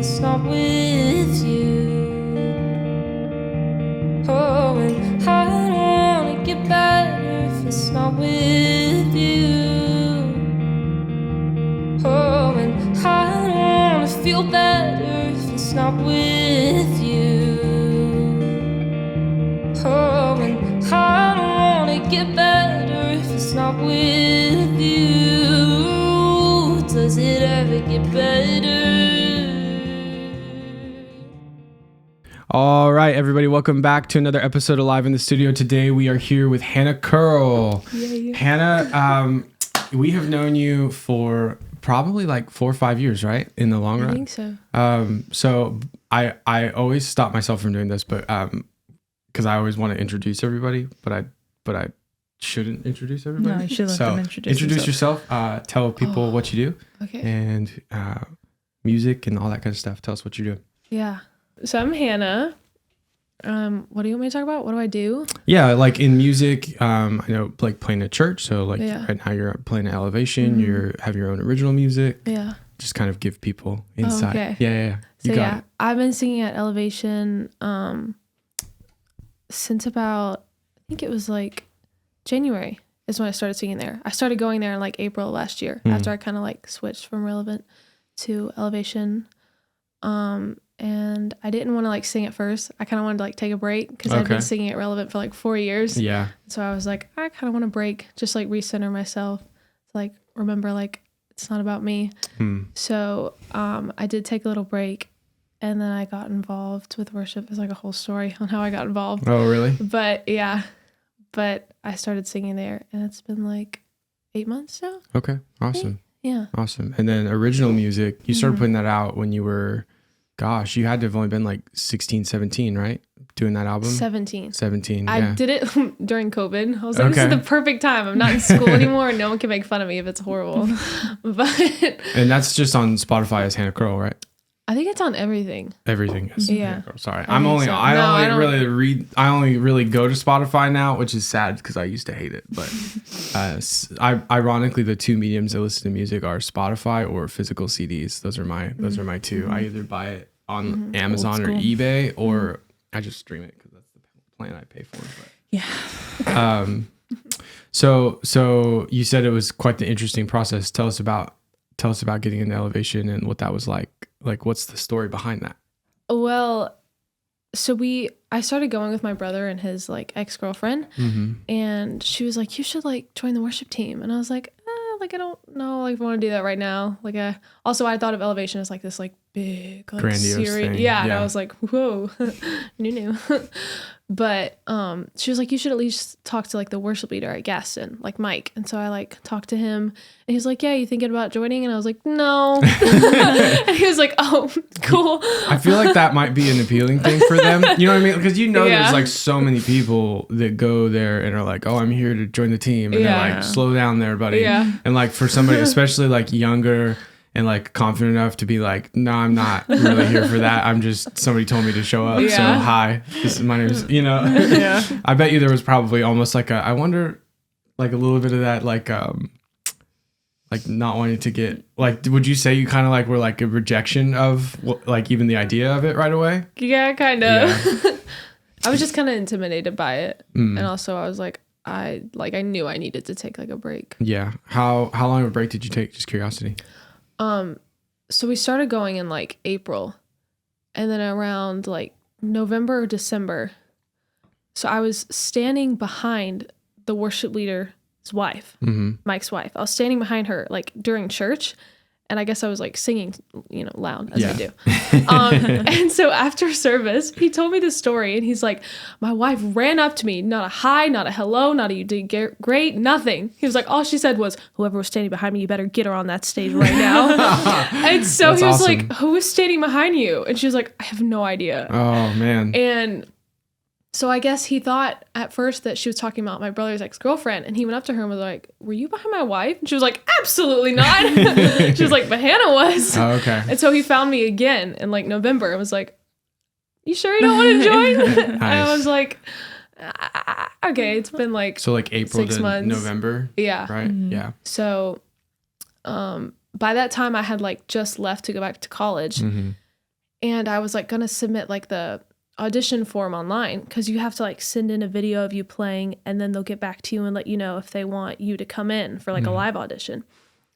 it's not with you. Oh, and I don't wanna get better if it's not with you. Oh, and I don't wanna feel better if it's not with you. Oh, and I don't wanna get better if it's not with you. Does it ever get better? All right, everybody, welcome back to another episode of Live in the Studio. Today we are here with Hannah Curl. Yay. Hannah, we have known you for probably like 4 or 5 years, right? In the long run. I think so. So I always stop myself from doing this, but because I always want to introduce everybody, but I shouldn't introduce everybody. No, you should let them introduce yourself. Tell people what you do. Okay. And music and all that kind of stuff. Tell us what you do. Yeah. So I'm Hannah. What do you want me to talk about? What do I do? Yeah, like in music, I know like playing at church. So like Yeah. right now you're playing at Elevation. You have your own original music. Yeah. Just kind of give people insight. okay. Yeah. You got it. I've been singing at Elevation since about, I think it was like January is when I started singing there. I started going there in like April last year after I kind of like switched from Relevant to Elevation. And I didn't want to like sing at first. I kind of wanted to like take a break because I've been singing at Relevant for like 4 years. Yeah. So I was like, I kind of want to break, just like recenter myself. Like, remember, like, it's not about me. So I did take a little break, and then I got involved with worship. There's like a whole story on how I got involved. Oh, really? But I started singing there, and it's been like 8 months now. Okay. Awesome. Yeah. Awesome. And then original music, you started putting that out when you were, gosh, you had to have only been like 16, 17, right? Doing that album? 17. 17. I Yeah. did it during COVID. I was like, this is the perfect time. I'm not in school anymore, and no one can make fun of me if it's horrible. But And that's just on Spotify as Hannah Curl, right? I think it's on everything. Everything is Yeah. Hannah Curl. Sorry. I think so. I only really go to Spotify now, which is sad because I used to hate it. But ironically, the two mediums I listen to music are Spotify or physical CDs. Those are my two. I either buy it on Amazon or eBay, or I just stream it because that's the plan I pay for. But. Yeah. So you said it was quite the interesting process. Tell us about getting into Elevation and what that was like. Like, what's the story behind that? Well, so I started going with my brother and his like ex-girlfriend, and she was like, you should like join the worship team. And I was like, like, I don't know, like, if I want to do that right now. Like, also I thought of Elevation as like this like big, like, grandiose thing. Yeah. And I was like, whoa, new. But she was like, you should at least talk to like the worship leader at Gaston, like Mike. And so I like talked to him, and he was like, yeah, you thinking about joining? And I was like, no. And he was like, oh, cool. I feel like that might be an appealing thing for them. You know what I mean? Because there's like so many people that go there and are like, oh, I'm here to join the team. And they're like, slow down there, buddy. Yeah. And like for somebody, especially like younger and like confident enough to be like, no, I'm not really here for that. I'm just, somebody told me to show up. So hi, my name's, Yeah. I bet you there was probably almost like I wonder like a little bit of that, like not wanting to get, like, would you say you kind of like were like a rejection of like even the idea of it right away? Yeah, kind of. Yeah. I was just kind of intimidated by it. And also I was like, I knew I needed to take like a break. Yeah. How long of a break did you take? Just curiosity. So we started going in like April, and then around like November or December. So I was standing behind the worship leader's wife, Mike's wife. I was standing behind her like during church, and I guess I was like singing, loud as I do. And so after service, he told me this story, and he's like, my wife ran up to me, not a hi, not a hello, not a you did great, nothing. He was like, all she said was, whoever was standing behind me, you better get her on that stage right now. And so That's he was awesome. like, who is standing behind you? And she was like, I have no idea. Oh, man. And so I guess he thought at first that she was talking about my brother's ex-girlfriend, and he went up to her and was like, were you behind my wife? And she was like, absolutely not. She was like, but Hannah was. Oh, okay. And so he found me again in like November and was like, you sure you don't want to join? Nice. And I was like, okay, it's been like So like April 6 to months. November. Yeah. Right. Yeah. So by that time I had like just left to go back to college. And I was like going to submit like the audition form online because you have to like send in a video of you playing and then they'll get back to you and let you know if they want you to come in for like a live audition.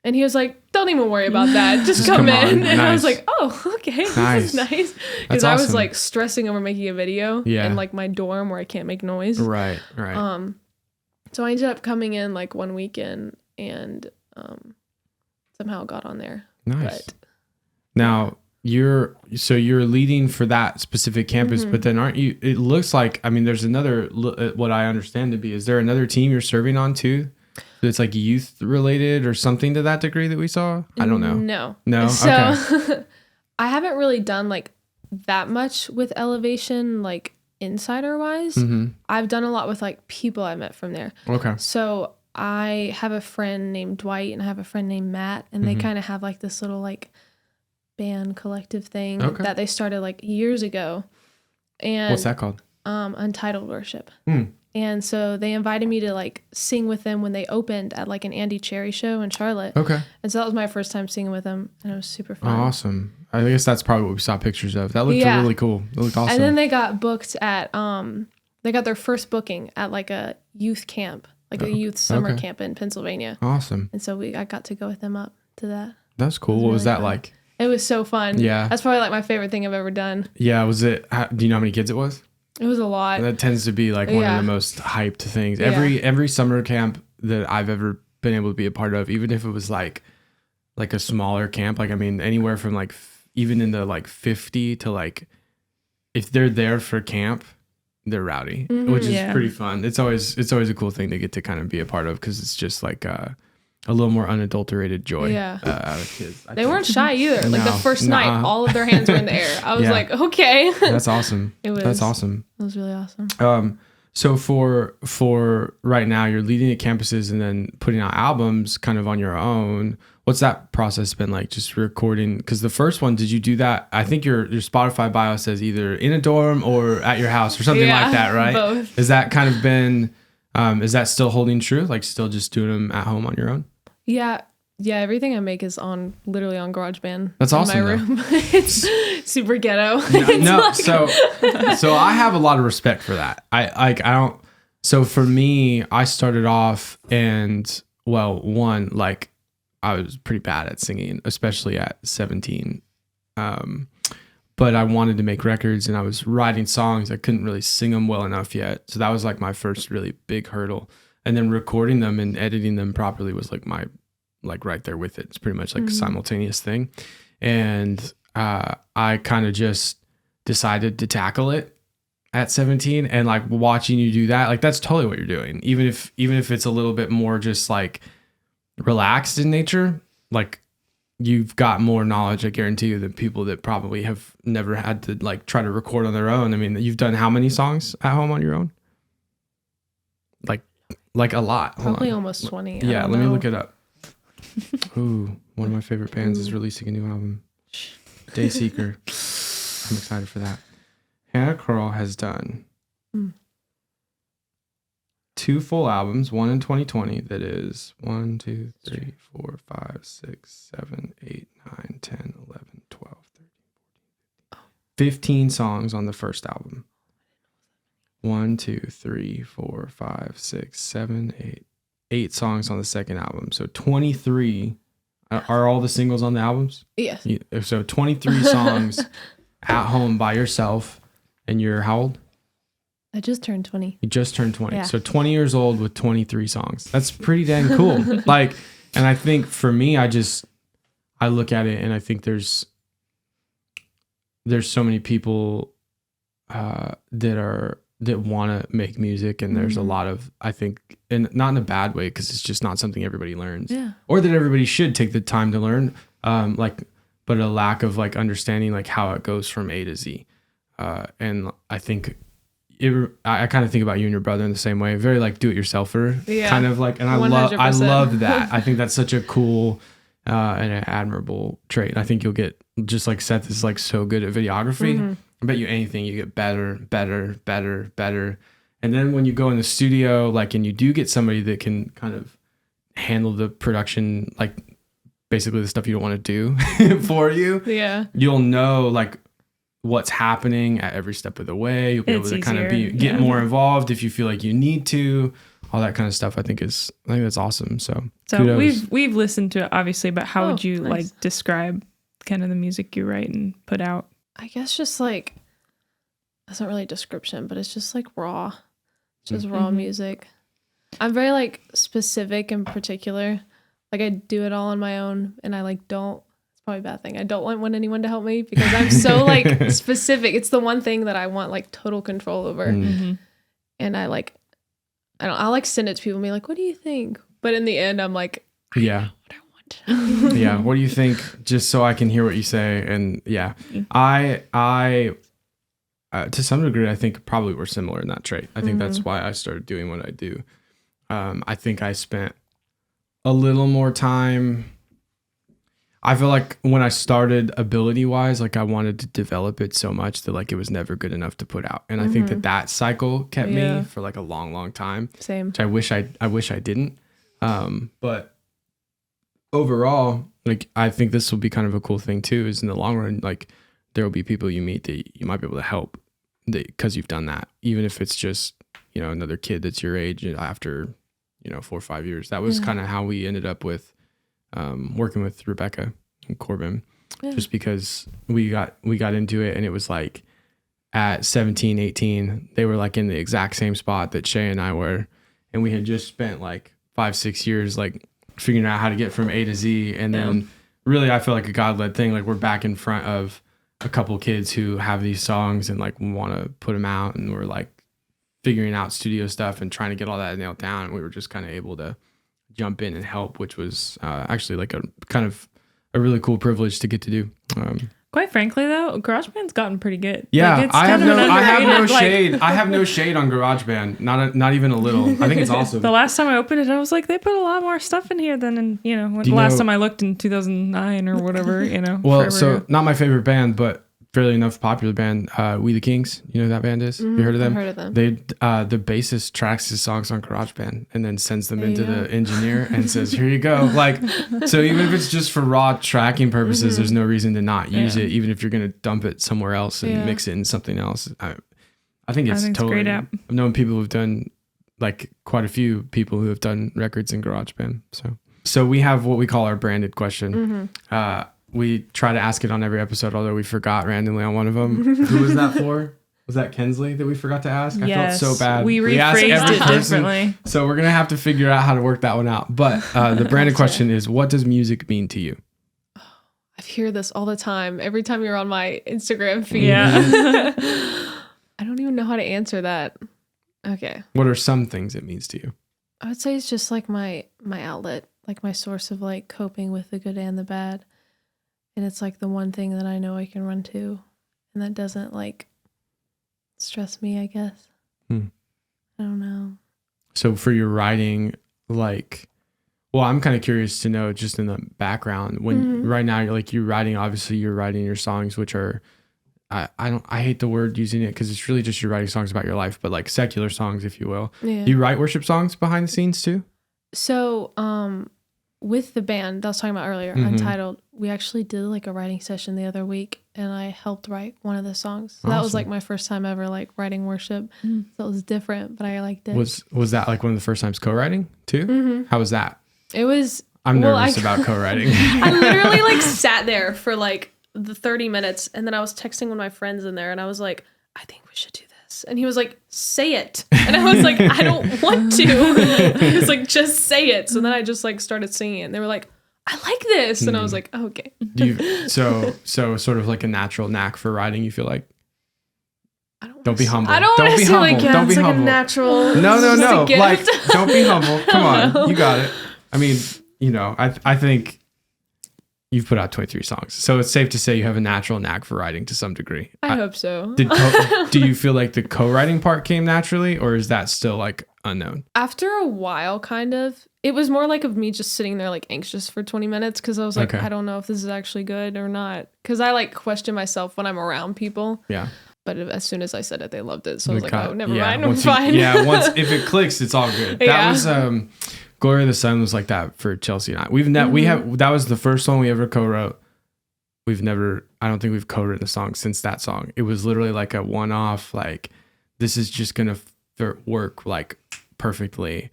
And he was like, don't even worry about that. Just come in. And I was like, oh, okay. This is nice. Because I was like stressing over making a video in like my dorm where I can't make noise. Right. So I ended up coming in like one weekend and somehow got on there. Nice. But, now you're leading for that specific campus, but then aren't you, it looks like, I mean, there's another, what I understand to be, is there another team you're serving on too? It's like youth related or something to that degree that we saw? I don't know. No? So okay. I haven't really done like that much with Elevation, like insider wise. I've done a lot with like people I met from there. Okay. So I have a friend named Dwight and I have a friend named Matt, and they kind of have like this little like band collective thing that they started like years ago. And what's that called? Untitled Worship. And so they invited me to like sing with them when they opened at like an Andy Cherry show in Charlotte. Okay. And so that was my first time singing with them, and it was super fun. Awesome. I guess that's probably what we saw pictures of. That looked really cool. It looked awesome. And then they got booked at they got their first booking at like a youth camp, like a youth summer camp in Pennsylvania. Awesome. And so I got to go with them up to that. That's cool. What was that like? It was so fun. Yeah. That's probably like my favorite thing I've ever done. Yeah. Was it? Do you know how many kids it was? It was a lot. That tends to be like one of the most hyped things. Every summer camp that I've ever been able to be a part of, even if it was like a smaller camp, like I mean anywhere from like even in the like 50 to like, if they're there for camp, they're rowdy, which is pretty fun. It's always a cool thing to get to kind of be a part of, because it's just like a little more unadulterated joy out of kids. They weren't shy either. Like the first night, all of their hands were in the air. I was like, okay. That's awesome. That's awesome. It was really awesome. So for right now, you're leading at campuses and then putting out albums kind of on your own. What's that process been like, just recording? Because the first one, did you do that? I think your Spotify bio says either in a dorm or at your house or something like that, right? Both. Has that kind of been, is that still holding true? Like still just doing them at home on your own? Yeah. Everything I make is literally on GarageBand. That's awesome. In my room. It's super ghetto. So I have a lot of respect for that. I don't. So for me, I started off and like I was pretty bad at singing, especially at 17. But I wanted to make records and I was writing songs. I couldn't really sing them well enough yet. So that was like my first really big hurdle. And then recording them and editing them properly was like my, like right there with it. It's pretty much like a simultaneous thing. And I kind of just decided to tackle it at 17, and like watching you do that, like that's totally what you're doing. Even if it's a little bit more just like relaxed in nature, like you've got more knowledge, I guarantee you, than people that probably have never had to like try to record on their own. I mean, you've done how many songs at home on your own? Like a lot. Probably almost 20. Yeah, let me look it up. Ooh, one of my favorite bands is releasing a new album. Dayseeker. I'm excited for that. Hannah Curl has done 2 full albums, one in 2020 that is 1, 2, 3, 4, 5, 6, 7, 8, 9, 10, 11, 12, 13, 14, 15 songs on the first album. 1, 2, 3, 4, 5, 6, 7, 8 songs on the second album. So 23 are all the singles on the albums? Yes. So 23 songs at home by yourself. And you're how old? I just turned 20. You just turned 20. Yeah. So 20 years old with 23 songs. That's pretty dang cool. Like, and I think for me, I look at it and I think there's so many people that want to make music, and there's a lot of, I think, and not in a bad way, because it's just not something everybody learns, or that everybody should take the time to learn, but a lack of like understanding like how it goes from A to Z, and I think I kind of think about you and your brother in the same way, very like do-it-yourselfer, kind of like, and I love that. I think that's such a cool and an admirable trait. I think you'll get, just like Seth is like so good at videography. I bet you anything, you get better. And then when you go in the studio, like, and you do get somebody that can kind of handle the production, like basically the stuff you don't want to do for you. Yeah. You'll know, like, what's happening at every step of the way. You'll be able to kind of get more involved if you feel like you need to. All that kind of stuff, I think that's awesome. So kudos. we've listened to it obviously, but how would you like describe kind of the music you write and put out? I guess just like, that's not really a description, but it's just like raw. It's just raw music. I'm very like specific and particular. Like I do it all on my own, and I like don't. It's probably a bad thing. I don't want anyone to help me because I'm so like specific. It's the one thing that I want like total control over, and I'll like send it to people and be like, "What do you think?" But in the end, I'm like, I know what I want. Yeah. What do you think? Just so I can hear what you say. And yeah, I to some degree, I think probably we're similar in that trait. I think that's why I started doing what I do. I think I spent a little more time. I feel like when I started ability wise, like I wanted to develop it so much that like it was never good enough to put out. And I think that cycle kept me for like a long, long time. Same. Which I wish I didn't. But overall, like I think this will be kind of a cool thing too, is in the long run, like there will be people you meet that you might be able to help because you've done that. Even if it's just, you know, another kid that's your age after, you know, 4 or 5 years. That was kind of how we ended up with working with Rebecca and Corbin, just because we got into it, and it was like at 17, 18, they were like in the exact same spot that Shay and I were, and we had just spent like 5-6 years like figuring out how to get from A to Z, and then really I feel like a God-led thing, like we're back in front of a couple kids who have these songs and like want to put them out, and we're like figuring out studio stuff and trying to get all that nailed down, and we were just kind of able to jump in and help, which was actually like a kind of a really cool privilege to get to do. Quite frankly, though, GarageBand's gotten pretty good. Yeah, like, I have no shade. I have no shade on GarageBand. Not even a little. I think it's awesome. The last time I opened it, I was like, they put a lot more stuff in here than in, the last time I looked in 2009 or whatever. Well, forever so ago. not my favorite band, but fairly enough popular band, We the Kings. You know who that band is? You heard of them? I've heard of them. They the bassist tracks his songs on GarageBand and then sends them into the engineer and says, "Here you go." Like, so even if it's just for raw tracking purposes, there's no reason to not use it, even if you're gonna dump it somewhere else and mix it in something else. I think it's totally. It's a great app. I've known people who've done like quite a few people who have done records in GarageBand. So we have what we call our branded question. We try to ask it on every episode, although we forgot randomly on one of them. Who was that for? Was that Kensley that we forgot to ask? Yes, I felt so bad. We rephrased it differently. So we're going to have to figure out how to work that one out. But the branded question is, what does music mean to you? I hear this all the time. Every time you're on my Instagram feed. Yeah. I don't even know how to answer that. Okay. What are some things it means to you? I would say it's just like my outlet, like my source of like coping with the good and the bad. And it's like the one thing that I know I can run to, and that doesn't like stress me, I guess. I don't know. So for your writing, like, well, I'm kind of curious to know just in the background when right now you're writing, obviously you're writing your songs, which are, I hate the word using it because it's really just you're writing songs about your life, but like secular songs, if you will. Yeah. Do you write worship songs behind the scenes too? So, with the band that I was talking about earlier, Untitled, we actually did like a writing session the other week, and I helped write one of the songs. So that was like my first time ever like writing worship. So it was different, but I liked it. Was that like one of the first times co-writing too? How was that? It was. I'm nervous about co-writing. I literally like sat there for like the 30 minutes, and then I was texting one of my friends in there, and I was like, I think we should do this. And he was like, say it. And I was like, I don't want to. He was like, just say it. So then I just like started singing it, and they were like, I like this. And I was like, oh, okay. So sort of like a natural knack for writing, you feel like? Don't be humble. I don't want to say like, yeah, don't be it's like humble. a natural. No. Like, don't be humble. Come on. You got it. I mean, I think you've put out 23 songs. So it's safe to say you have a natural knack for writing to some degree. I hope so. Do you feel like the co-writing part came naturally, or is that still like unknown? After a while, kind of. It was more like of me just sitting there like anxious for 20 minutes because I was like, I don't know if this is actually good or not. Because I like question myself when I'm around people. Yeah. But as soon as I said it, they loved it. So I was like, oh, never mind. I'm fine. If it clicks, it's all good. That was Glory of the Sun was like that for Chelsea and I. That was the first one we ever co-wrote. I don't think we've co-written a song since that song. It was literally like a one-off, like, this is just going to work like perfectly.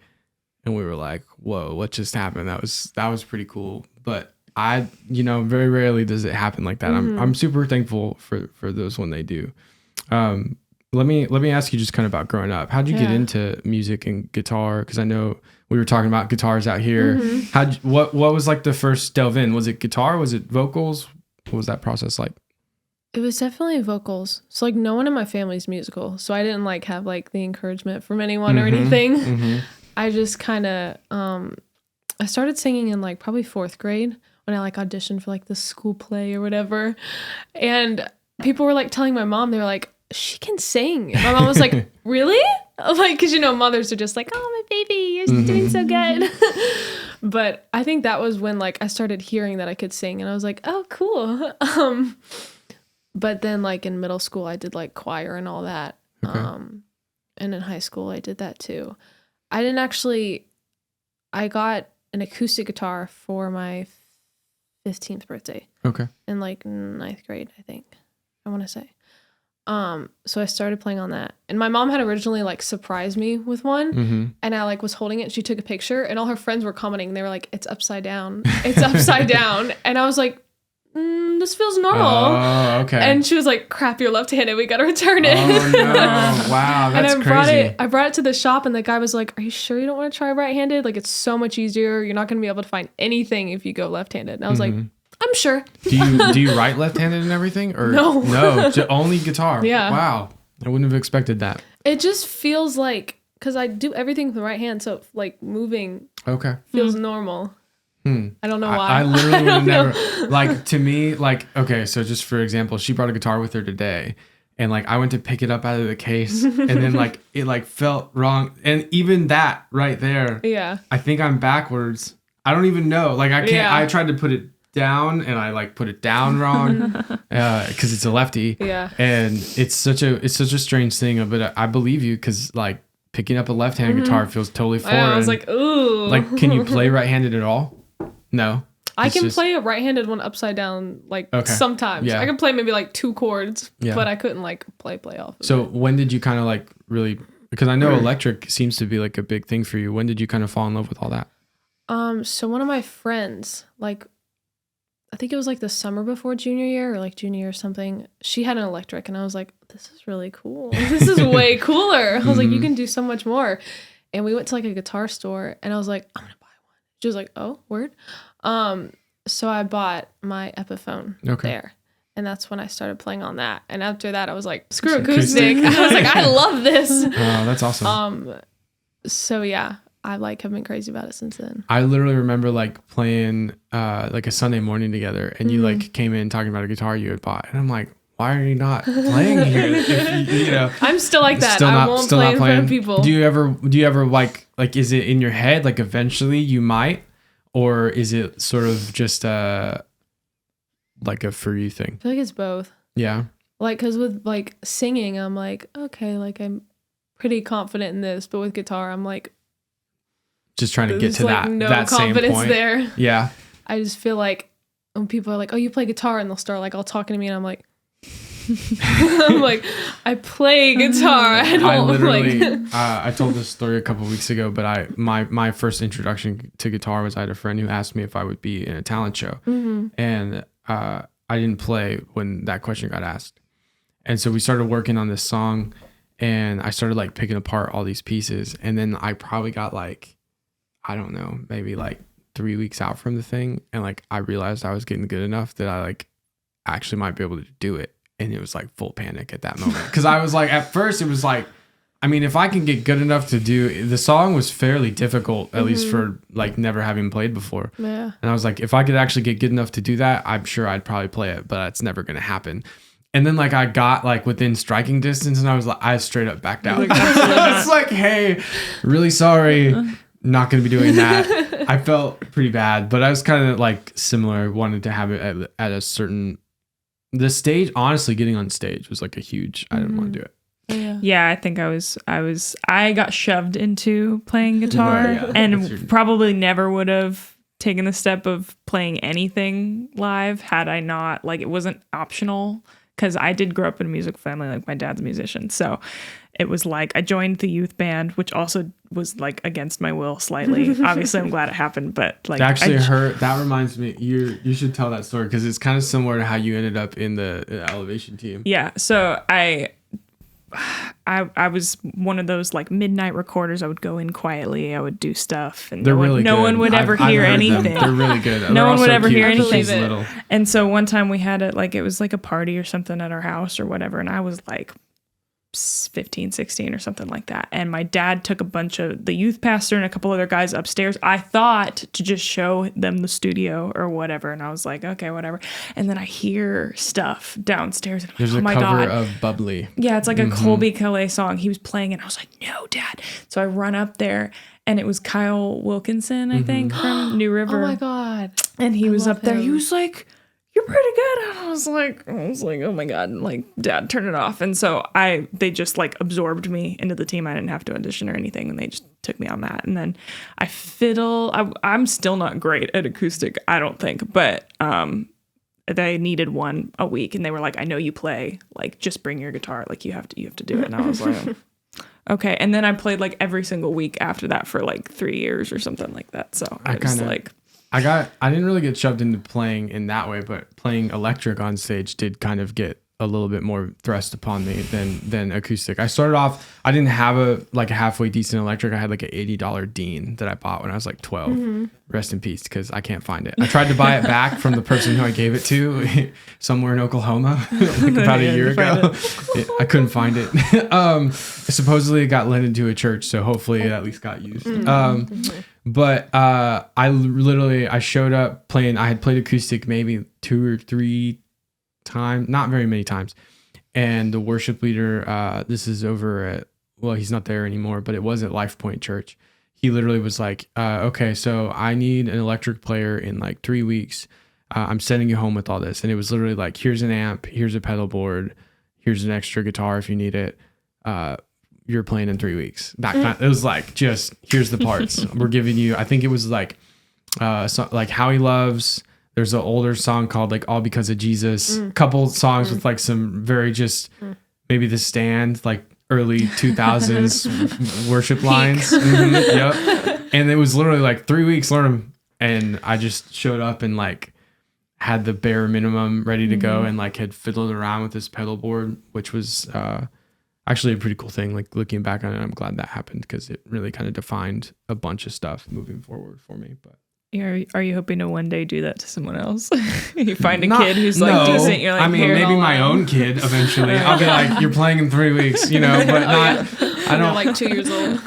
And we were like, whoa, what just happened? That was pretty cool. But very rarely does it happen like that. I'm super thankful for those when they do. Let me ask you just kind of about growing up. How'd you get into music and guitar? Because I know we were talking about guitars out here. What was like the first delve in? Was it guitar? Was it vocals? What was that process like? It was definitely vocals. So like no one in my family's musical. So I didn't like have like the encouragement from anyone or anything. I just kind of, I started singing in like probably 4th grade when I like auditioned for like the school play or whatever. And people were like telling my mom, they were like, she can sing. And my mom was like, really? Like, cause mothers are just like, oh, my baby, you're doing so good. But I think that was when like I started hearing that I could sing and I was like, oh, cool. But then like in middle school, I did like choir and all that. Okay. And in high school, I did that too. I got an acoustic guitar for my 15th birthday. Okay. In like 9th grade, I think, I want to say. So I started playing on that. And my mom had originally like surprised me with one. And I like was holding it. She took a picture and all her friends were commenting. They were like, it's upside down. It's upside down. And I was like, this feels normal. Oh, okay. And she was like, crap, you're left-handed. We got to return it. Oh, no. Wow, that's crazy. I brought it to the shop and the guy was like, are you sure you don't want to try right-handed? Like, it's so much easier. You're not going to be able to find anything if you go left-handed. And I was like, I'm sure. Do you write left-handed and everything? Or no, only guitar. Yeah. Wow. I wouldn't have expected that. It just feels like, because I do everything with the right hand, so like moving feels normal. I don't know why. I literally would never, like, to me, like, okay, so just for example, she brought a guitar with her today, and like I went to pick it up out of the case, and then like it like felt wrong, and even that right there, I think I'm backwards. I don't even know. Like I can't. I tried to put it down, and I like put it down wrong, because it's a lefty. Yeah. And it's such a strange thing, but I believe you, because like picking up a left-handed guitar feels totally foreign. I was like, ooh. Like, can you play right-handed at all? No. I can play a right-handed one upside down, like sometimes. Yeah. I can play maybe like 2 chords, but I couldn't like play off of So it. When did you kind of like really, because I know electric seems to be like a big thing for you. When did you kind of fall in love with all that? So one of my friends, like, I think it was like the summer before junior year or like junior year or something, she had an electric and I was like, this is really cool. This is way cooler. I was like, you can do so much more. And we went to like a guitar store and I was like, I'm going to buy one. She was like, oh, word. So I bought my Epiphone there. And that's when I started playing on that. And after that, I was like, screw acoustic. I was like, I love this. Oh, that's awesome. So yeah, I like have been crazy about it since then. I literally remember like playing like a Sunday morning together, and you like came in talking about a guitar you had bought, and I'm like, why are you not playing here? If you know, I'm still like that. I won't play in front of people. Do you ever like is it in your head like eventually you might, or is it sort of just like a for you thing? I feel like it's both. Yeah. Like, cause with like singing, I'm like, okay, like I'm pretty confident in this, but with guitar, I'm like, just trying to get to like that same point. There. Yeah. I just feel like when people are like, oh, you play guitar, and they'll start like all talking to me, and I'm like, I play guitar. I literally, I told this story a couple of weeks ago, but my first introduction to guitar was I had a friend who asked me if I would be in a talent show, and I didn't play when that question got asked, and so we started working on this song, and I started like picking apart all these pieces, and then I probably got like, I don't know, maybe like 3 weeks out from the thing, and like I realized I was getting good enough that I like actually might be able to do it. And it was like full panic at that moment, because I was like, at first it was like, I mean, if I can get good enough to do, the song was fairly difficult, at least for like never having played before. Yeah. And I was like, if I could actually get good enough to do that, I'm sure I'd probably play it, but it's never going to happen. And then like I got like within striking distance, and I straight up backed out. It's like, hey, really sorry, not going to be doing that. I felt pretty bad, but I was kind of like similar, wanted to have it at a certain. The stage, honestly, getting on stage was like a huge, I didn't want to do it. Yeah, I think I got shoved into playing guitar and probably never would have taken the step of playing anything live had I not, like, it wasn't optional, because I did grow up in a music family, like my dad's a musician. So it was like I joined the youth band, which also was like against my will slightly. Obviously, I'm glad it happened, but like actually that reminds me, you should tell that story because it's kind of similar to how you ended up in the elevation team. Yeah. So I was one of those like midnight recorders. I would go in quietly. I would do stuff, and no one would ever hear anything. They're really good. No one would ever hear anything. Anything. And so one time we had it was like a party or something at our house or whatever, and I was like 15, 16 or something like that. And my dad took a bunch of the youth pastor and a couple other guys upstairs, I thought, to just show them the studio or whatever. And I was like, okay, whatever. And then I hear stuff downstairs. And I'm There's like, a my cover God. of Bubbly. Yeah, it's like a Colby Calais song. He was playing it. And I was like, no, Dad. So I run up there, and it was Kyle Wilkinson, I think, from New River. Oh my God. And he was up there. him. He was like, you're pretty good. And I was like, oh my God, like, Dad, turn it off. And so they just like absorbed me into the team. I didn't have to audition or anything. And they just took me on that. And then I fiddle. I'm still not great at acoustic, I don't think, but they needed one a week. And they were like, I know you play, like, just bring your guitar. Like, you have to do it. And I was like, okay. And then I played like every single week after that for like 3 years or something like that. So I was like, I didn't really get shoved into playing in that way, but playing electric on stage did kind of get a little bit more thrust upon me than acoustic. I started off, I didn't have a halfway decent electric. I had like an $80 Dean that I bought when I was like 12. Rest in peace, because I can't find it. I tried to buy it back from the person who I gave it to somewhere in Oklahoma like about a year ago. I couldn't find it. Supposedly it got lent into a church, so hopefully it at least got used. But I showed up playing. I had played acoustic maybe 2 or 3 times, not very many times. And the worship leader, this is over at, well, he's not there anymore, but it was at Life Point Church. He literally was like, okay, so I need an electric player in like 3 weeks. I'm sending you home with all this. And it was literally like, here's an amp, here's a pedal board, here's an extra guitar if you need it. You're playing in 3 weeks. It was like, just here's the parts. We're giving you, I think it was like like How He Loves. There's an older song called like All Because of Jesus. Couple songs with like some very just maybe The Stand, like early 2000s worship lines. Yep. And it was literally like 3 weeks, learn them. And I just showed up and like had the bare minimum ready to go, and like had fiddled around with this pedal board, which was actually a pretty cool thing. Like looking back on it, I'm glad that happened because it really kind of defined a bunch of stuff moving forward for me. But are you hoping to one day do that to someone else? You find a kid who's like decent. You're like, I mean, maybe my own kid eventually. I'll be like, you're playing in 3 weeks, but not. I don't. Like 2 years old.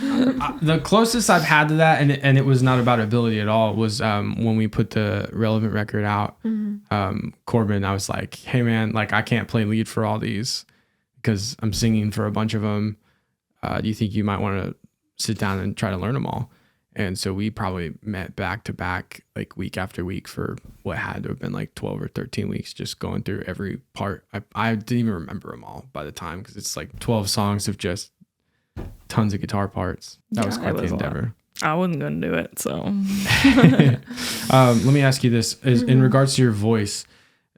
The closest I've had to that, and it was not about ability at all, was when we put the Relevant record out. Corbin, I was like, hey man, like I can't play lead for all these because I'm singing for a bunch of them. Do you think you might want to sit down and try to learn them all? And so we probably met back to back, like week after week for what had to have been like 12 or 13 weeks, just going through every part. I didn't even remember them all by the time, because it's like 12 songs of just tons of guitar parts. That was quite the endeavor. I wasn't going to do it, so. Let me ask you this. In regards to your voice,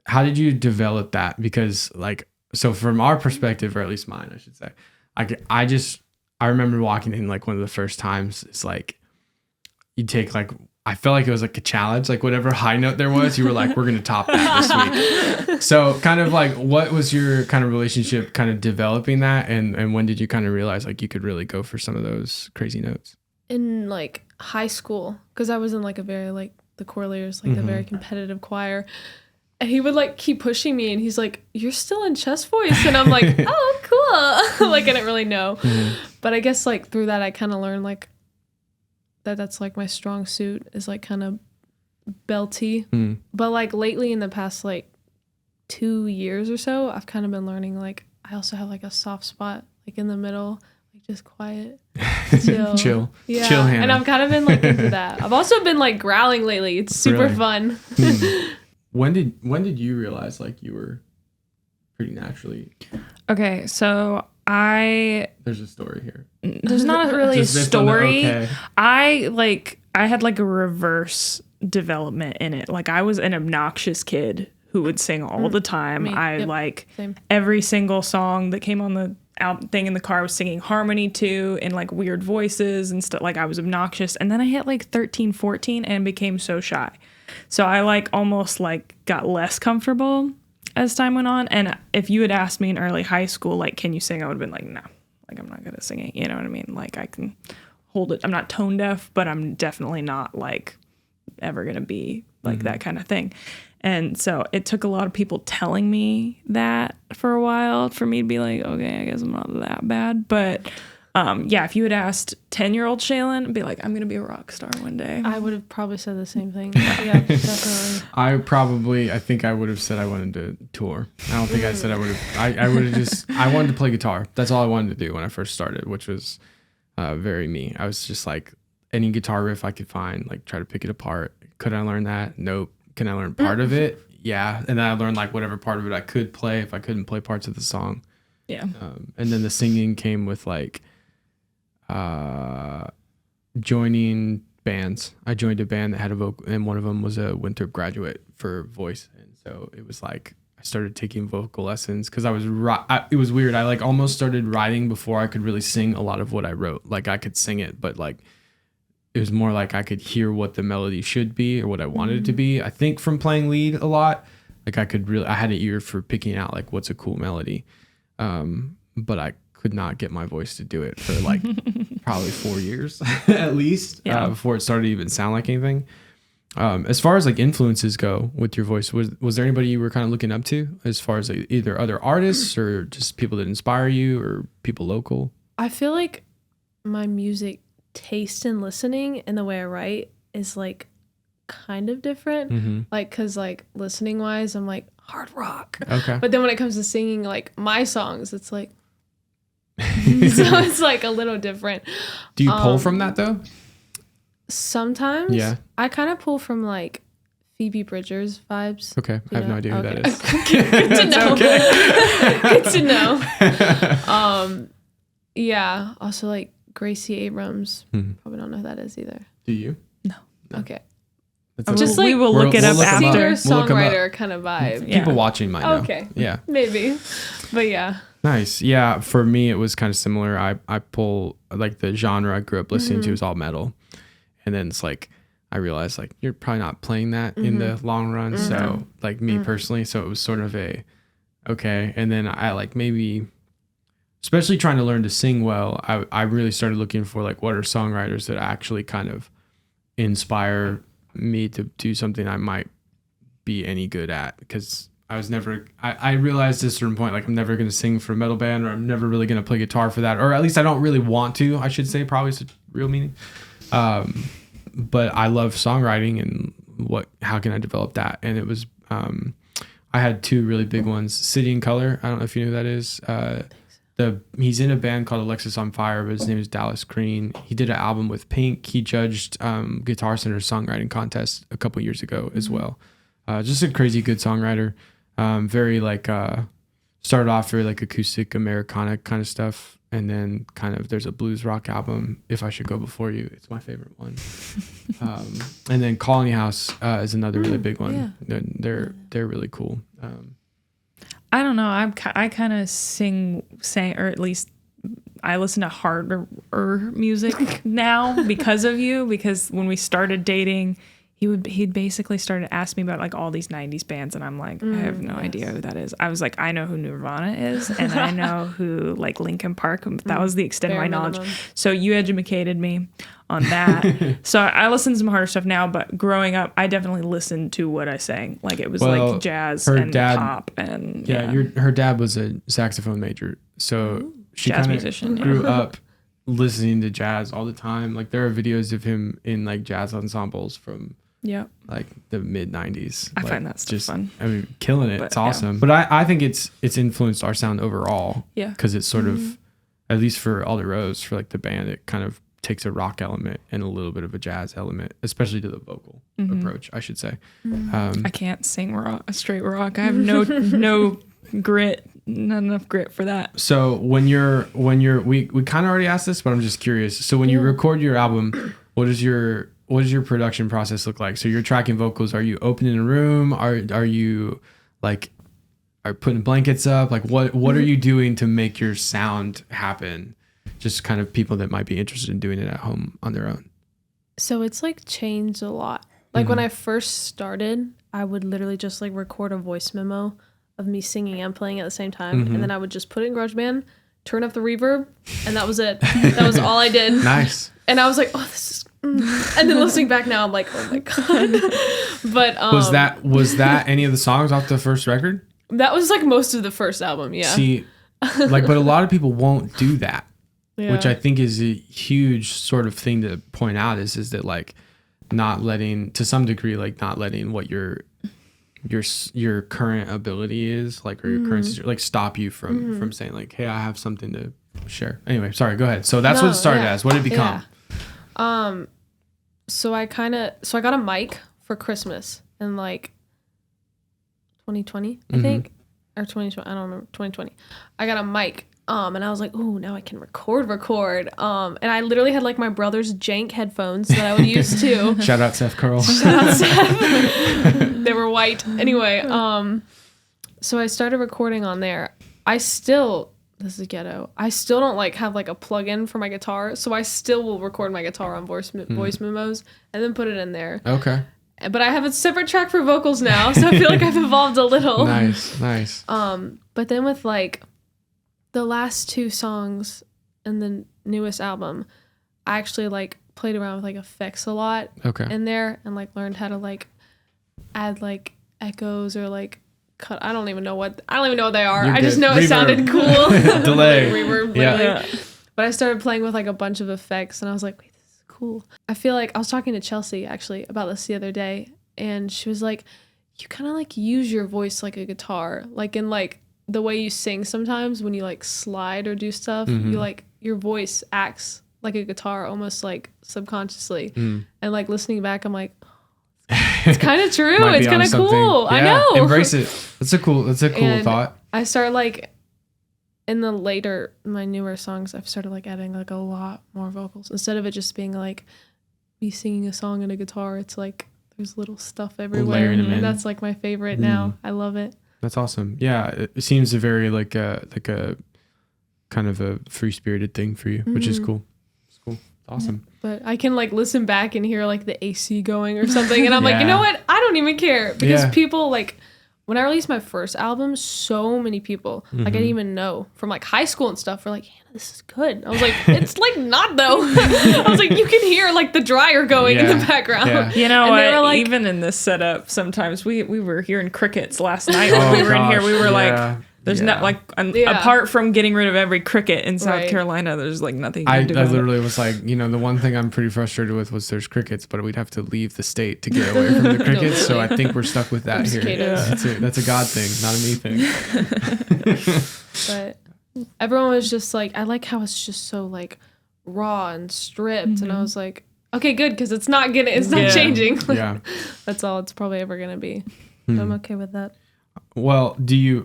how did you develop that? Because like, so from our perspective, or at least mine, I should say, I remember walking in like one of the first times, it's like, you take like, I felt like it was like a challenge, like whatever high note there was, you were like, we're going to top that this week. So kind of like, what was your kind of relationship kind of developing that? And when did you kind of realize like you could really go for some of those crazy notes? In like high school, because I was in like a very like the Corlears, like a very competitive choir. And he would like keep pushing me, and he's like, you're still in chest voice. And I'm like, oh, cool. Like I didn't really know. But I guess like through that, I kind of learned like, that's like my strong suit is like kind of belty. But like lately in the past like 2 years or so, I've kind of been learning like I also have like a soft spot like in the middle, like just quiet, chill. Yeah. Chill, Hannah. And I've kind of been like into that. I've also been like growling lately. It's super fun. When did you realize like you were pretty naturally? Okay, so there's a story here. There's not really a story. I like I had like a reverse development in it. Like I was an obnoxious kid who would sing all the time. Same. Every single song that came on the thing in the car I was singing harmony to in like weird voices and stuff. Like I was obnoxious. And then I hit like 13, 14 and became so shy. So I like almost like got less comfortable as time went on. And if you had asked me in early high school, like, can you sing? I would have been like, no, like I'm not good at singing. You know what I mean? Like I can hold it. I'm not tone deaf, but I'm definitely not like ever going to be like that kind of thing. And so it took a lot of people telling me that for a while for me to be like, okay, I guess I'm not that bad. But if you had asked 10-year-old Shaylin, I'd be like, I'm going to be a rock star one day. I would have probably said the same thing. Yeah, definitely. I think I would have said I wanted to tour. I don't think I said I would have. I would have I wanted to play guitar. That's all I wanted to do when I first started, which was very me. I was just like, any guitar riff I could find, like try to pick it apart. Could I learn that? Nope. Can I learn part of it? Yeah. And then I learned like whatever part of it I could play if I couldn't play parts of the song. Yeah. And then the singing came with like joining bands. I joined a band that had a vocal, and one of them was a Winthrop graduate for voice. And so it was like I started taking vocal lessons because it was weird. I like almost started writing before I could really sing a lot of what I wrote. Like I could sing it, but like it was more like I could hear what the melody should be or what I wanted it to be. I think from playing lead a lot, like I had an ear for picking out like what's a cool melody. But I could not get my voice to do it for like probably 4 years at least before it started to even sound like anything. As far as like influences go with your voice, was there anybody you were kind of looking up to as far as like, either other artists or just people that inspire you or people local? I feel like my music taste and listening and the way I write is like kind of different. Like, cause like listening wise, I'm like hard rock. Okay. But then when it comes to singing like my songs, it's like, so it's like a little different. Do you pull from that though? Sometimes. Yeah. I kind of pull from like Phoebe Bridgers vibes. Okay. I have no idea who that is. Good to know. Good to know. Yeah. Also like Gracie Abrams. Probably don't know who that is either. Do you? No. Okay. Just like we will look it up after. Songwriter kind of vibe. People watching might know. Okay. Yeah. Maybe. But yeah. Nice. Yeah. For me, it was kind of similar. I pull like the genre I grew up listening to was all metal. And then it's like, I realized like, you're probably not playing that in the long run. So like me personally, so it was sort of okay. And then I like maybe, especially trying to learn to sing well, I really started looking for like, what are songwriters that actually kind of inspire me to do something I might be any good at. Because I realized at a certain point, like I'm never going to sing for a metal band, or I'm never really going to play guitar for that. Or at least I don't really want to, I should say, probably is a real meaning. But I love songwriting and how can I develop that? And it was, I had two really big ones. City and Color. I don't know if you know who that is. He's in a band called Alexis on Fire, but his name is Dallas Green. He did an album with Pink. He judged Guitar Center's songwriting contest a couple years ago as well. Just a crazy good songwriter. Very like started off very like acoustic Americana kind of stuff, and then kind of there's a blues rock album, If I Should Go Before You. It's my favorite one. And then Colony House is another really big one. Yeah. They're really cool. I don't know. I kind of sang, or at least I listen to harder music now because of you. Because when we started dating, he'd basically started to ask me about like all these 90s bands, and I'm like, I have no idea who that is. I was like, I know who Nirvana is, and I know who like Linkin Park. That was the extent of my knowledge. So you educated me on that. So I listen to some harder stuff now, but growing up, I definitely listened to what I sang. Like it was like jazz and pop and her dad was a saxophone major, so she kind of grew up listening to jazz all the time. Like there are videos of him in like jazz ensembles from like the mid 90s. I find that stuff fun. I mean, killing it. It's awesome. But I think it's influenced our sound overall. Yeah. Because it's sort of, at least for Alder Rose, for like the band, it kind of takes a rock element and a little bit of a jazz element, especially to the vocal approach, I should say. I can't sing straight rock. I have no grit, not enough grit for that. So when we kind of already asked this, but I'm just curious. So when you record your album, what is your what does your production process look like? So you're tracking vocals. Are you opening a room? Are you like are putting blankets up? Like what are you doing to make your sound happen? Just kind of people that might be interested in doing it at home on their own. So it's like changed a lot. Like when I first started, I would literally just like record a voice memo of me singing and playing at the same time. And then I would just put it in GarageBand, turn up the reverb, and that was it. That was all I did. Nice. And I was like, oh, this is... And then listening back now, I'm like, oh my God. But was that any of the songs off the first record? That was like most of the first album, yeah. See, like, but a lot of people won't do that, which I think is a huge sort of thing to point out is that like not letting, to some degree, like not letting what your current ability is, like, or your current, like stop you from saying like, hey, I have something to share. Anyway, sorry, go ahead. So that's what it started as. What did it become? Yeah. So I got a mic for Christmas in like 2020, I think, or 2020. I don't remember. 2020. I got a mic. And I was like, ooh, now I can record. And I literally had like my brother's jank headphones that I would use too. Shout out Seth Curl. Shout out Seth. They were white. Anyway, so I started recording on there. This is ghetto. I still don't like have like a plug-in for my guitar, so I still will record my guitar on voice memos and then put it in there. Okay. But I have a separate track for vocals now, so I feel like I've evolved a little. Nice. But then with like the last 2 songs in the newest album, I actually like played around with like effects a lot in there and like learned how to like add like echoes or like cut. I don't even know what they are. I just know it sounded cool. Delay. Reverb, yeah. But I started playing with like a bunch of effects and I was like, wait, this is cool. I feel like I was talking to Chelsea actually about this the other day and she was like, you kind of like use your voice like a guitar, like in like the way you sing sometimes when you like slide or do stuff, you like your voice acts like a guitar almost like subconsciously. And like listening back, I'm like, it's kind of true. It's kind of cool. Yeah, I know. Embrace it. That's a cool thought. I started like in my newer songs, I've started like adding like a lot more vocals instead of it just being like me singing a song and a guitar. It's like there's little stuff everywhere, and that's like my favorite now. I love it. That's awesome. Yeah, it seems a very like a kind of a free spirited thing for you, which is cool. It's cool. Awesome. But I can like listen back and hear like the AC going or something, and I'm like, you know what? I don't even care because people like when I released my first album, so many people like I didn't even know from like high school and stuff were like, Hannah, this is good. I was like, it's like not though. I was like, you can hear like the dryer going in the background. Yeah. You know what? Like, even in this setup, sometimes we were hearing crickets last night when we were in here. We were like. There's not like apart from getting rid of every cricket in South Carolina, there's like nothing. I literally was like, the one thing I'm pretty frustrated with was there's crickets, but we'd have to leave the state to get away from the crickets. So I think we're stuck with that here. That's a God thing, not a me thing. But everyone was just like, I like how it's just so like raw and stripped, and I was like, okay, good, because it's not changing. That's all it's probably ever gonna be. So I'm okay with that. Well,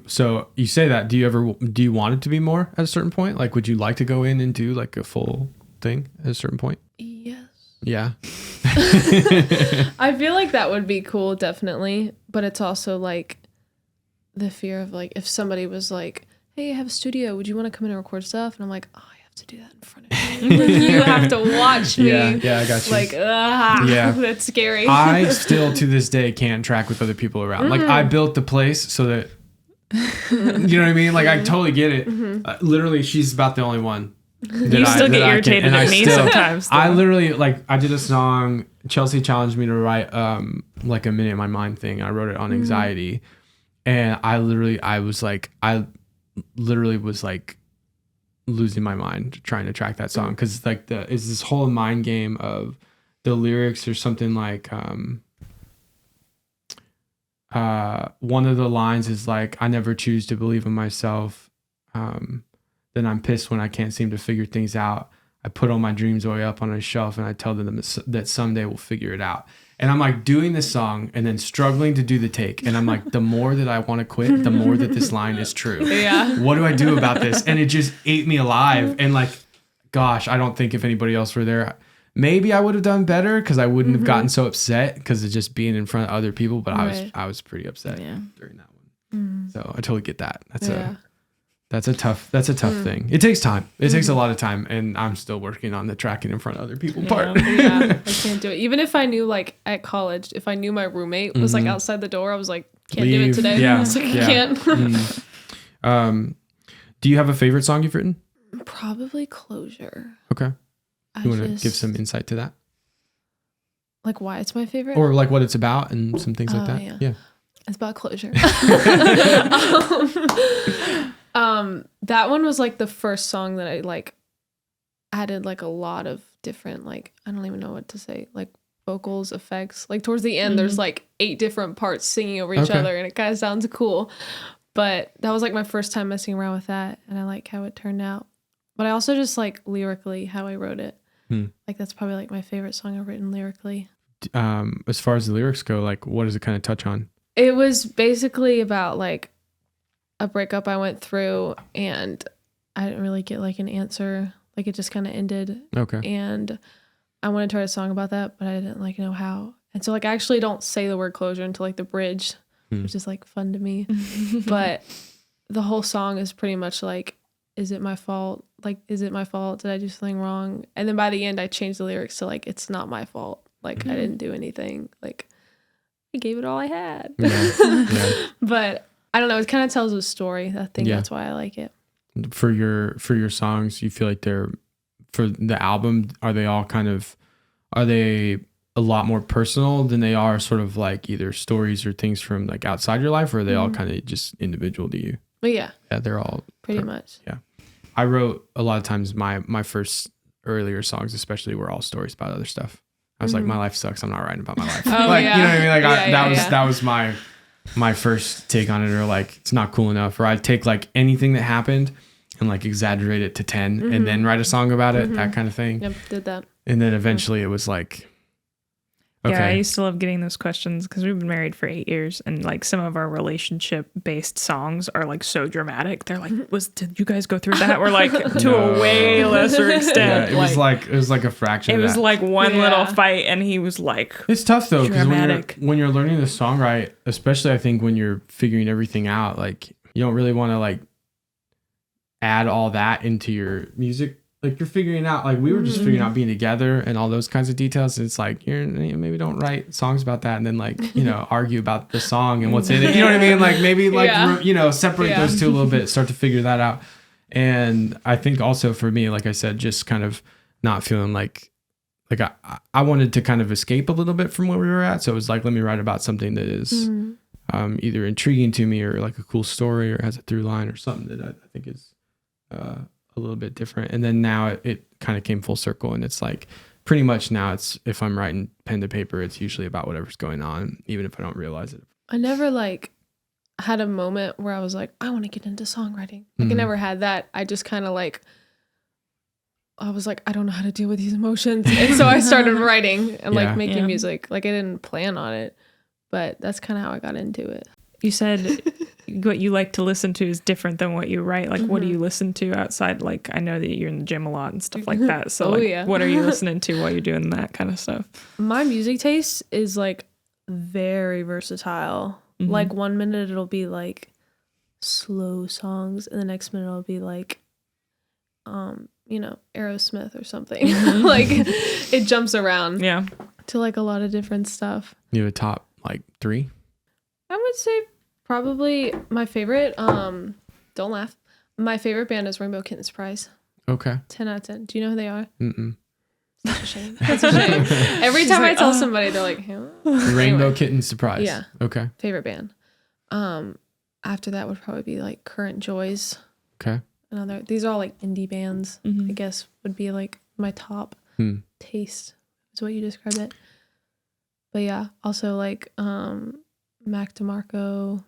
so you say that, do you want it to be more at a certain point? Like, would you like to go in and do like a full thing at a certain point? Yes. Yeah. I feel like that would be cool, definitely. But it's also like the fear of like, if somebody was like, hey, I have a studio, would you want to come in and record stuff? And I'm like, oh, I have to do that in front of you. You have to watch me. Yeah, I got you. Like, that's scary. I still to this day can't track with other people around. Like, I built the place so that, you know what I mean? Like, I totally get it. Literally, she's about the only one. You still get irritated at me sometimes. I literally, like, I did a song. Chelsea challenged me to write like a Minute in My Mind thing. I wrote it on anxiety. And I literally was like losing my mind trying to track that song because like it's this whole mind game of the lyrics or something like one of the lines is like, I never choose to believe in myself, then I'm pissed when I can't seem to figure things out. I put all my dreams way up on a shelf and I tell them that someday we'll figure it out. And I'm like doing this song and then struggling to do the take. And I'm like, the more that I want to quit, the more that this line is true. Yeah. What do I do about this? And it just ate me alive. And like, gosh, I don't think if anybody else were there, maybe I would have done better because I wouldn't have gotten so upset because of just being in front of other people. But I was pretty upset during that one. So I totally get that. That's a tough thing. It takes time. It takes a lot of time, and I'm still working on the tracking in front of other people part. I can't do it. Even if I knew, like at college, if I knew my roommate was like outside the door, I was like, can't do it today. Yeah. I was like, I can't. Do you have a favorite song you've written? Probably Closure. Okay. You want to give some insight to that? Like why it's my favorite? Or like what it's about and some things like that? Yeah. It's about closure. That one was like the first song that I like added like a lot of different, like, I don't even know what to say, like vocals, effects. Like towards the end, there's like 8 different parts singing over each other, and it kind of sounds cool. But that was like my first time messing around with that, and I like how it turned out. But I also just like lyrically how I wrote it. Like that's probably like my favorite song I've written lyrically. As far as the lyrics go, like what does it kind of touch on? It was basically about like a breakup I went through, and I didn't really get like an answer. Like it just kind of ended. Okay. And I wanted to write a song about that, but I didn't like know how. And so like I actually don't say the word closure until like the bridge, which is like fun to me. But the whole song is pretty much like, is it my fault? Like, is it my fault? Did I do something wrong? And then by the end, I changed the lyrics to like, it's not my fault. Like I didn't do anything. Like I gave it all I had. But I don't know. It kind of tells a story. I think that's why I like it. For your songs, you feel like they're, for the album, are they a lot more personal than they are sort of like either stories or things from like outside your life, or are they all kind of just individual to you? But yeah, they're all pretty much. Yeah. I wrote a lot of times my first earlier songs, especially, were all stories about other stuff. I was like, my life sucks. I'm not writing about my life. You know what I mean? Like that was my first take on it, or like, it's not cool enough. Or I'd take like anything that happened and like exaggerate it to 10 and then write a song about it, that kind of thing. Yep, did that. And then eventually it was like, okay. Yeah, I used to love getting those questions because we've been married for 8 years, and like some of our relationship based songs are like so dramatic. They're like, did you guys go through that? We're like, to a way lesser extent. Yeah, it was like a fraction of that. It was like one little fight, and he was like, it's tough though, because when you're learning to songwrite, especially I think when you're figuring everything out, like you don't really want to like add all that into your music. Like you're figuring out, like we were just figuring out being together and all those kinds of details. It's like, maybe don't write songs about that and then like, argue about the song and what's in it. You know what I mean? Like maybe like, separate those two a little bit, start to figure that out. And I think also for me, like I said, just kind of not feeling like I wanted to kind of escape a little bit from where we were at. So it was like, let me write about something that is either intriguing to me or like a cool story or has a through line or something that I think is a little bit different. And then now it kind of came full circle, and it's like pretty much now it's, if I'm writing pen to paper, it's usually about whatever's going on, even if I don't realize it. I never like had a moment where I was like, I want to get into songwriting. Like I never had that. I just kind of like, I was like, I don't know how to deal with these emotions. And so I started writing and like making music. Like I didn't plan on it, but that's kind of how I got into it. You said what you like to listen to is different than what you write. Like, what do you listen to outside? Like, I know that you're in the gym a lot and stuff like that. So, what are you listening to while you're doing that kind of stuff? My music taste is like very versatile. Like 1 minute it'll be like slow songs, and the next minute it'll be like, Aerosmith or something. Like, it jumps around. Yeah. To like a lot of different stuff. You have a top like 3? I would say probably my favorite, don't laugh. My favorite band is Rainbow Kittens Prize. Okay. 10 out of 10. Do you know who they are? It's a shame. That's a shame. Every time I tell somebody, they're like, huh? Rainbow Kitten Surprise. Yeah. Okay. Favorite band. After that would probably be like Current Joys. Okay. These are all like indie bands, I guess would be like my top taste is what you describe it. But yeah, also like Mac DeMarco,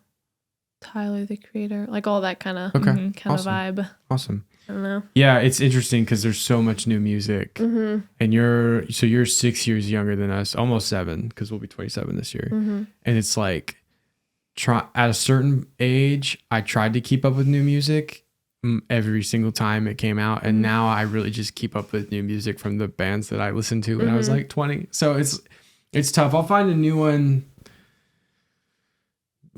Tyler the Creator, like all that kind of awesome. Vibe. Awesome. I don't know. Yeah, it's interesting because there's so much new music, and you're 6 years younger than us, almost 7, because we'll be 27 this year. And it's like, at a certain age, I tried to keep up with new music, every single time it came out. And now I really just keep up with new music from the bands that I listened to when I was like 20. So it's tough. I'll find a new one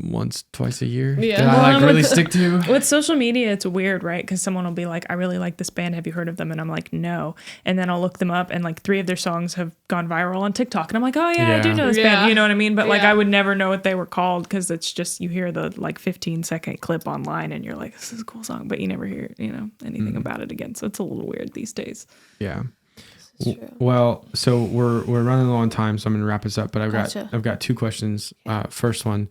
once, twice a year that I like really stick to. With social media, it's weird, right? Because someone will be like, I really like this band. Have you heard of them? And I'm like, no. And then I'll look them up and like 3 of their songs have gone viral on TikTok. And I'm like, oh yeah, I do know this band. You know what I mean? But like I would never know what they were called because it's just, you hear the like 15-second clip online and you're like, this is a cool song. But you never hear, anything about it again. So it's a little weird these days. Yeah. Well, so we're running low on time, so I'm gonna wrap this up. But I've got 2 questions. First one,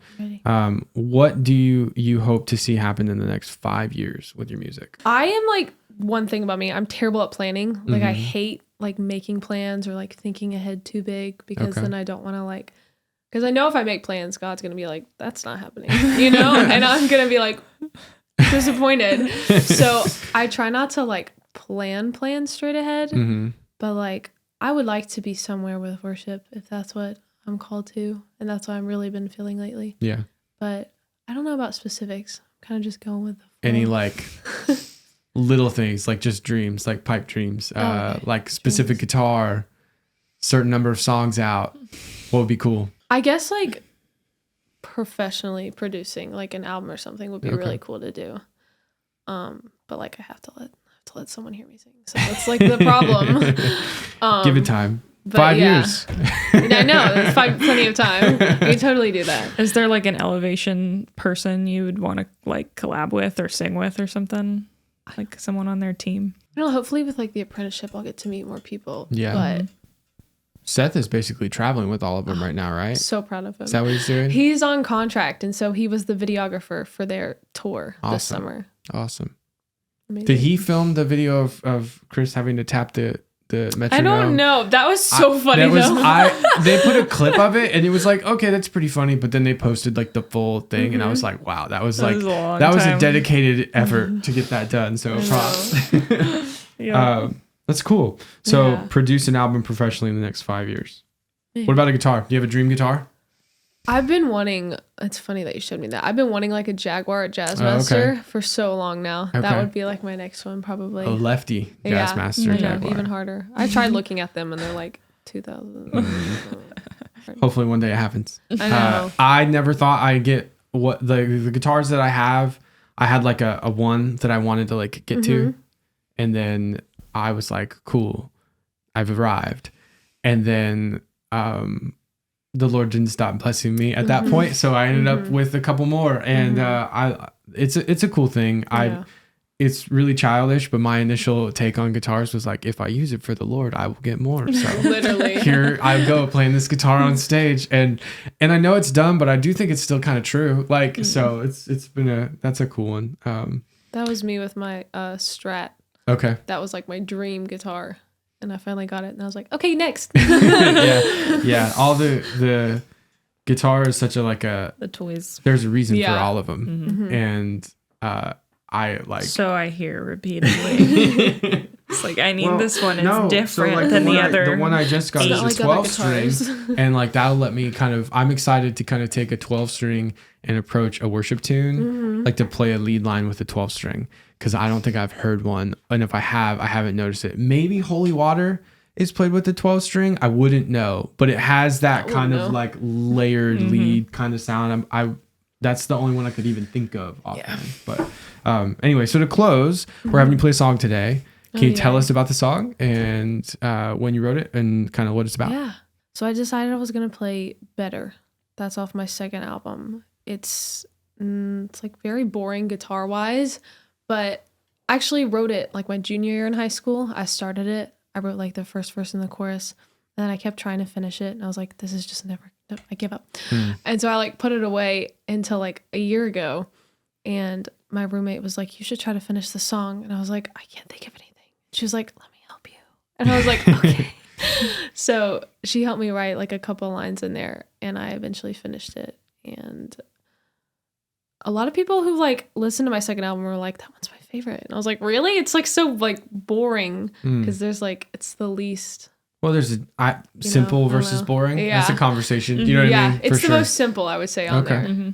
what do you hope to see happen in the next 5 years with your music? I am like, one thing about me, I'm terrible at planning. Like I hate like making plans or like thinking ahead too big because then I don't want to like, because I know if I make plans, God's gonna be like, that's not happening, and I'm gonna be like disappointed. So I try not to like plan straight ahead. But like, I would like to be somewhere with worship if that's what I'm called to. And that's what I've really been feeling lately. Yeah. But I don't know about specifics. I'm kind of just going with the flow. Any like little things, like just dreams, like pipe dreams, like specific guitar, certain number of songs out. What would be cool? I guess like professionally producing like an album or something would be really cool to do. But like I have to let someone hear me sing. So that's like the problem. Give it time. 5 years. I know. There's plenty of time. You can totally do that. Is there like an elevation person you would want to like collab with or sing with or something? Like someone on their team? I don't know. Hopefully with like the apprenticeship, I'll get to meet more people. Yeah. But Seth is basically traveling with all of them right now, right? So proud of him. Is that what he's doing? He's on contract. And so he was the videographer for their tour this summer. Awesome. Amazing. Did he film the video of Chris having to tap the metronome? I don't know. That was so funny though. They put a clip of it and it was like, okay, that's pretty funny. But then they posted like the full thing and I was like, wow, that was a dedicated effort to get that done. So props. That's cool. So produce an album professionally in the next 5 years. What about a guitar? Do you have a dream guitar? I've been wanting, it's funny that you showed me that. I've been wanting like a Jaguar Jazzmaster for so long now. Okay. That would be like my next one probably. A lefty Jazzmaster Jaguar. Even harder. I tried looking at them and they're like 2,000. Hopefully one day it happens. I know. I never thought I'd get what the guitars that I have. I had like a one that I wanted to like get to. And then I was like, cool, I've arrived. And then, the Lord didn't stop blessing me at that point, so I ended up with a couple more, and it's a cool thing. It's really childish, but my initial take on guitars was like, if I use it for the Lord, I will get more. So literally, here I go playing this guitar on stage, and I know it's dumb, but I do think it's still kind of true. Like, so that's a cool one. That was me with my Strat. Okay, that was like my dream guitar. And I finally got it, and I was like, "Okay, next." yeah. All the guitar is such the toys. There's a reason for all of them, and I like. So I hear repeatedly. It's like I need this one. It's different than the other. The one I just got is a 12 string, and like that'll let me I'm excited to kind of take a 12 string and approach a worship tune, like to play a lead line with a 12 string. Because I don't think I've heard one. And if I have, I haven't noticed it. Maybe Holy Water is played with the 12 string. I wouldn't know. But it has that kind of like layered lead kind of sound. That's the only one I could even think of offhand. But anyway, so to close, we're having you play a song today. Can you tell us about the song and when you wrote it and kind of what it's about? Yeah. So I decided I was going to play Better. That's off my second album. It's like very boring guitar-wise. But I actually wrote it like my junior year in high school. I started it. I wrote like the first verse and the chorus. And then I kept trying to finish it. And I was like, this is just I give up. And so I like put it away until like a year ago. And my roommate was like, you should try to finish the song. And I was like, I can't think of anything. She was like, let me help you. And I was like, okay. So she helped me write like a couple lines in there. And I eventually finished it. And a lot of people who like listened to my second album were like, that one's my favorite. And I was like, really? It's like so like boring because there's like, it's the least. Well, there's simple versus boring. Yeah. That's a conversation. You know what I mean? It's the most simple, I would say, on there.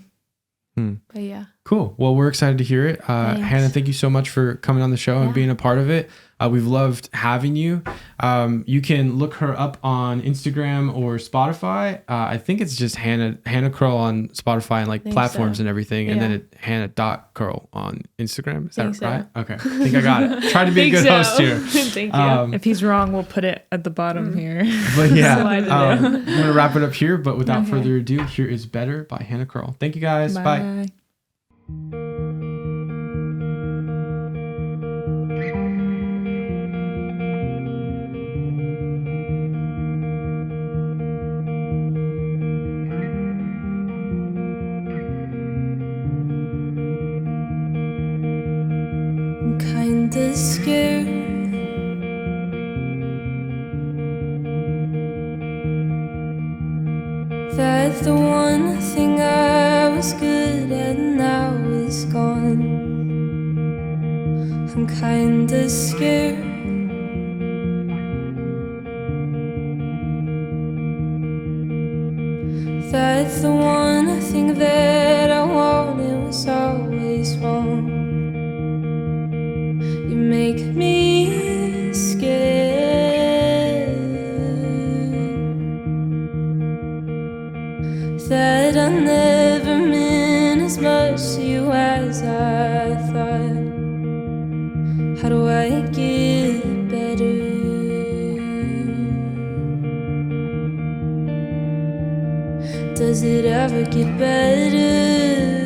But yeah. Cool. Well, we're excited to hear it. Hannah, thank you so much for coming on the show and being a part of it. We've loved having you. You can look her up on Instagram or Spotify. I think it's just Hannah Curl on Spotify and like platforms and everything. And then Hannah.Curl on Instagram. Is that right? Okay. I think I got it. Try to be a good host here. Thank you. If he's wrong, we'll put it at the bottom here. But yeah, I'm going to wrap it up here. But without further ado, here is Better by Hannah Curl. Thank you guys. Bye. Kinda scared that the one thing I was good at now is gone. I'm kinda scared that the one thing that I wanted was always wrong. You make me scared that I never meant as much to you as I thought. How do I get better? Does it ever get better?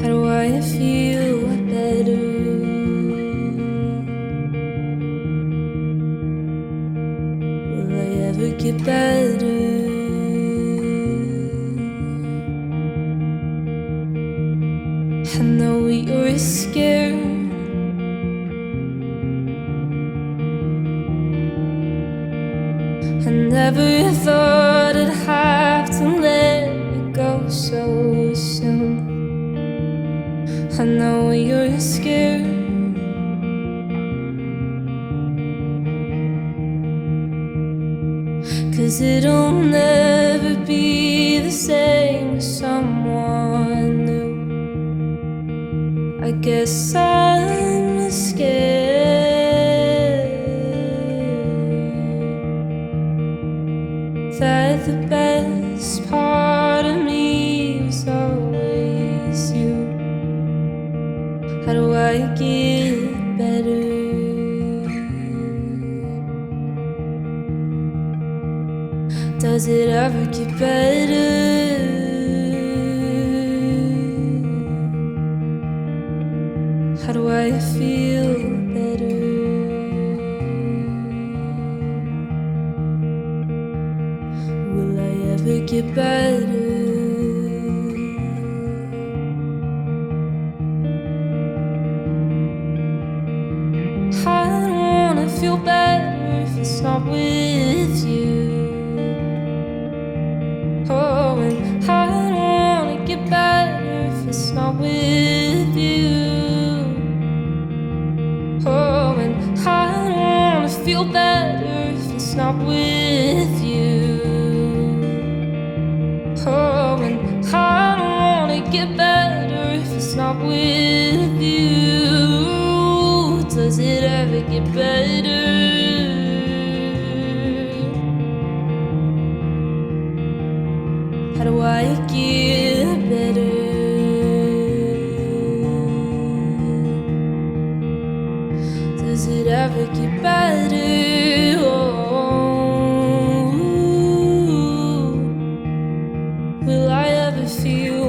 How do I feel better? Will I ever get better? I know you're scared. I never thought I'd have to let it go so soon. I know you're scared. Cause it'll never be the same with someone new. I guess I'm scared that the best part of me was always you. How do I get better? Does it ever get better? How do I feel better? Will I ever get better? I don't wanna feel better if it's not with you. Oh, and I don't wanna get better if it's not with you. Oh, and I don't wanna feel better if it's not with you. Oh, and I don't wanna get better if it's not with you. Does it ever get better? How do I get better? Does it ever get better? Oh, will I ever feel